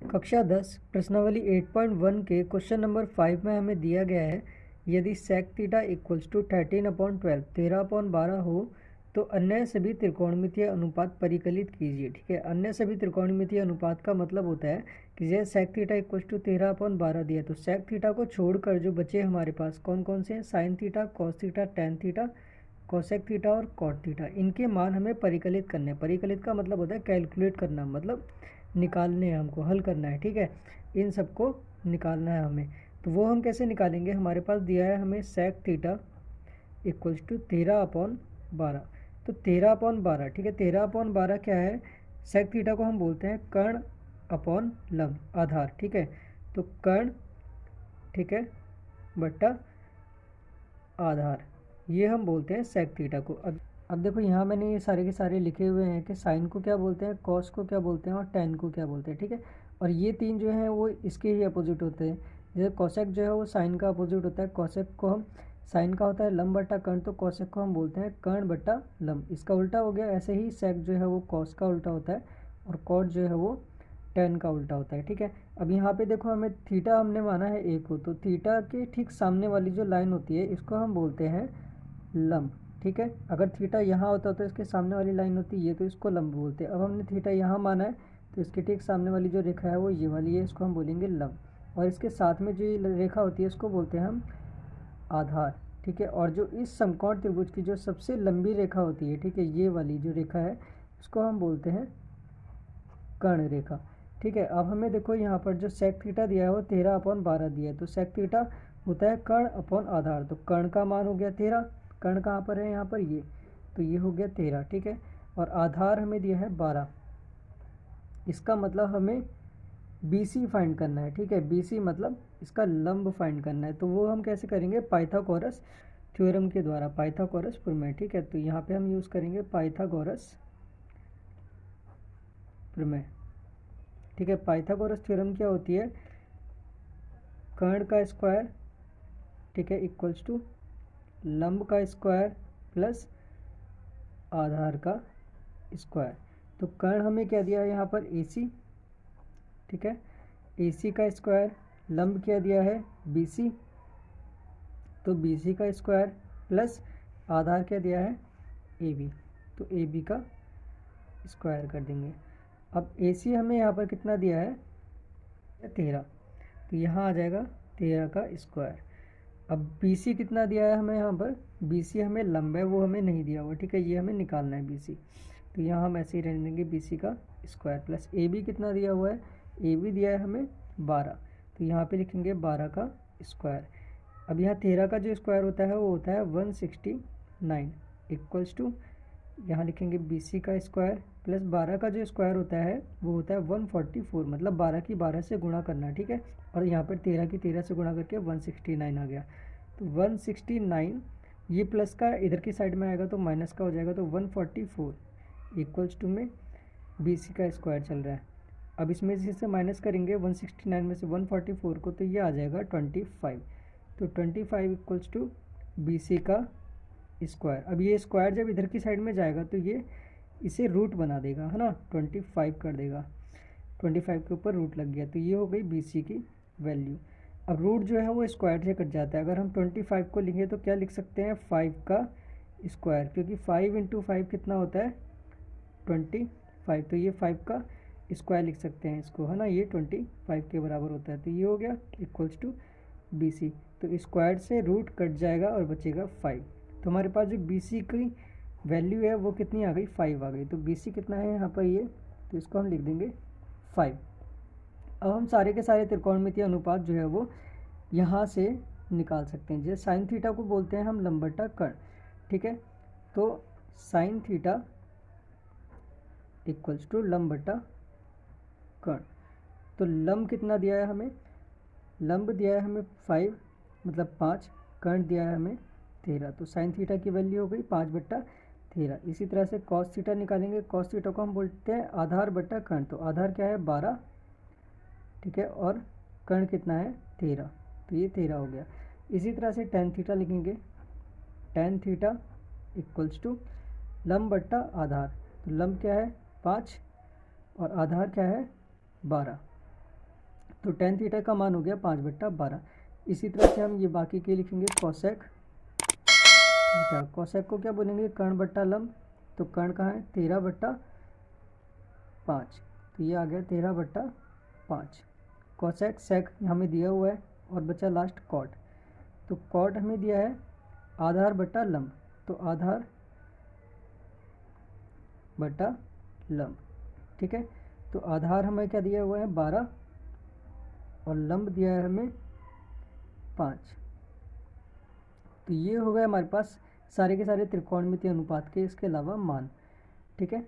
कक्षा 10 प्रश्नावली 8.1 के क्वेश्चन नंबर 5 में हमें दिया गया है, यदि सेक थीटा इक्वल्स टू 13/12 13/12 हो तो अन्य सभी त्रिकोणमितीय अनुपात परिकलित कीजिए। ठीक है, अन्य सभी त्रिकोणमितीय अनुपात का मतलब होता है कि जैसे सेक थीटा इक्वल्स टू 13/12 दिया, तो सेक थीटा को छोड़कर जो बचे हमारे पास कौन कौन से हैं, sine theta, cos theta, tan theta, cosec theta और कॉट थीटा, इनके मान हमें परिकलित करने हैं। परिकलित का मतलब होता है कैलकुलेट करना, मतलब निकालने हैं, हमको हल करना है। ठीक है, इन सबको निकालना है हमें। तो वो हम कैसे निकालेंगे, हमारे पास दिया है हमें सेक थीटा इक्वल्स टू 13/12। तो 13/12, ठीक है, 13/12 क्या है, सेक थीटा को हम बोलते हैं कर्ण अपॉन लंब, आधार। ठीक है, तो कर्ण, ठीक है, बट्टा आधार, ये हम बोलते हैं सेक थीटा को। अब देखो यहाँ मैंने ये सारे के सारे लिखे हुए हैं कि साइन को क्या बोलते हैं, कॉस को क्या बोलते हैं और टेन को क्या बोलते हैं। ठीक है, और ये तीन जो हैं वो इसके ही अपोजिट होते हैं। जैसे कोसेक जो है वो साइन का अपोजिट होता है, कोसेक को हम, साइन का होता है लंब बट्टा कर्ण, तो कोसेक को हम बोलते हैं कर्ण बट्टा लंब, इसका उल्टा हो गया। ऐसे ही सेक जो है वो कॉस का उल्टा होता है और कॉट जो है वो टेन का उल्टा होता है। ठीक है, अब यहाँ पे देखो हमें थीटा हमने माना है एक हो, तो थीटा के ठीक सामने वाली जो लाइन होती है इसको हम बोलते हैं लंब। ठीक है, अगर थीटा यहाँ होता तो इसके सामने वाली लाइन होती ये, तो इसको लंब बोलते हैं। अब हमने थीटा यहाँ माना है तो इसके ठीक सामने वाली जो रेखा है वो ये वाली है, इसको हम बोलेंगे लंब। और इसके साथ में जो ये रेखा होती है इसको बोलते हैं हम आधार। ठीक है, और जो इस समकोण त्रिभुज की जो सबसे लंबी रेखा होती है, ठीक है, ये वाली जो रेखा है इसको हम बोलते हैं कर्ण रेखा। ठीक है, अब हमें देखो यहाँ पर जो सेक थीटा दिया है वो 13/12 दिया है, तो सेक थीटा होता है कर्ण अपॉन आधार, तो कर्ण का मान हो गया 13, कर्ण कहाँ पर है, यहाँ पर ये, तो ये हो गया 13। ठीक है, और आधार हमें दिया है 12, इसका मतलब हमें BC फाइंड करना है। ठीक है, BC मतलब इसका लंब फाइंड करना है, तो वो हम कैसे करेंगे, पाइथागोरस थ्योरम के द्वारा, पाइथागोरस प्रमेय। ठीक है, तो यहाँ पे हम यूज़ करेंगे पाइथागोरस प्रमेय। ठीक है, पाइथागोरस थ्योरम क्या होती है, कर्ण का स्क्वायर, ठीक है, इक्वल्स टू लंब का स्क्वायर प्लस आधार का स्क्वायर। तो कर्ण हमें क्या दिया है यहाँ पर AC, ठीक है, AC का स्क्वायर, लंब क्या दिया है BC, तो BC का स्क्वायर प्लस आधार क्या दिया है AB, तो AB का स्क्वायर कर देंगे। अब AC हमें यहाँ पर कितना दिया है 13, तो यहाँ आ जाएगा 13 का स्क्वायर। अब BC कितना दिया है हमें यहाँ पर, BC हमें लंब है वो हमें नहीं दिया हुआ। ठीक है, ये हमें निकालना है BC, तो यहाँ हम ऐसे ही रहने देंगे BC का स्क्वायर प्लस AB कितना दिया हुआ है, AB दिया है हमें 12, तो यहाँ पे लिखेंगे 12 का स्क्वायर। अब यहाँ 13 का जो स्क्वायर होता है वो होता है 169 इक्वल्स टू, यहाँ लिखेंगे BC का स्क्वायर प्लस 12 का जो स्क्वायर होता है वो होता है 144, मतलब 12 की 12 से गुणा करना। ठीक है, और यहाँ पर 13 की 13 से गुणा करके 169 आ गया, तो 169, ये प्लस का इधर की साइड में आएगा तो माइनस का हो जाएगा, तो 144 इक्वल्स टू में BC का स्क्वायर चल रहा है। अब इसमें से माइनस करेंगे 169 में से 144 को, तो ये आ जाएगा 25, तो 25 इक्वल्स टू BC का स्क्वायर। अब ये स्क्वायर जब इधर की साइड में जाएगा तो ये इसे रूट बना देगा, है ना, 25 कर देगा, 25 के ऊपर रूट लग गया, तो ये हो गई BC की वैल्यू। अब रूट जो है वो स्क्वायर से कट जाता है, अगर हम 25 को लिखें तो क्या लिख सकते हैं 5 का स्क्वायर, क्योंकि 5 इंटू 5 कितना होता है 25, तो ये 5 का स्क्वायर लिख सकते हैं इसको, है ना, ये 25 के बराबर होता है, तो ये हो गया इक्वल्स टू BC। तो स्क्वायर से रूट कट जाएगा और बचेगा 5, तो हमारे पास जो BC की वैल्यू है वो कितनी आ गई 5 आ गई। तो BC कितना है यहाँ पर ये, तो इसको हम लिख देंगे 5। अब हम सारे के सारे त्रिकोणमितीय अनुपात जो है वो यहाँ से निकाल सकते हैं। जैसे साइन थीटा को बोलते हैं हम लंब बट्टा कर्ण। ठीक है, तो साइन थीटा इक्वल्स टू लंब बट्टा कर्ण, तो लंब कितना दिया है हमें, लंब दिया है हमें 5 मतलब 5, कर्ण दिया है हमें 13, तो साइन थीटा की वैल्यू हो गई 5/13। इसी तरह से कॉस थीटा निकालेंगे, कॉस थीटा को हम बोलते हैं आधार बट्टा कर्ण, तो आधार क्या है 12, ठीक है, और कर्ण कितना है 13, तो ये 13 हो गया। इसी तरह से टेन थीटा लिखेंगे, टेन थीटा इक्वल्स टू लंब बट्टा आधार, तो लंब क्या है 5 और आधार क्या है 12, तो टेन थीटा का मान हो गया 5/12। इसी तरह से हम ये बाकी के लिखेंगे कोसेक थीटा। कोसेक को क्या बोलेंगे, कर्ण बट्टा लंब। तो कर्ण कहाँ है, 13/5, तो ये आ गया 13/5। कोसेक सेक हमें दिया हुआ है और बचा लास्ट कॉट। तो कॉट हमें दिया है आधार बट्टा लंब, तो आधार बट्टा लंब। ठीक है, तो आधार हमें क्या दिया हुआ है 12 और लंब दिया है हमें 5। तो ये हो गए हमारे पास सारे के सारे त्रिकोणमितीय अनुपात के इसके अलावा मान। ठीक है।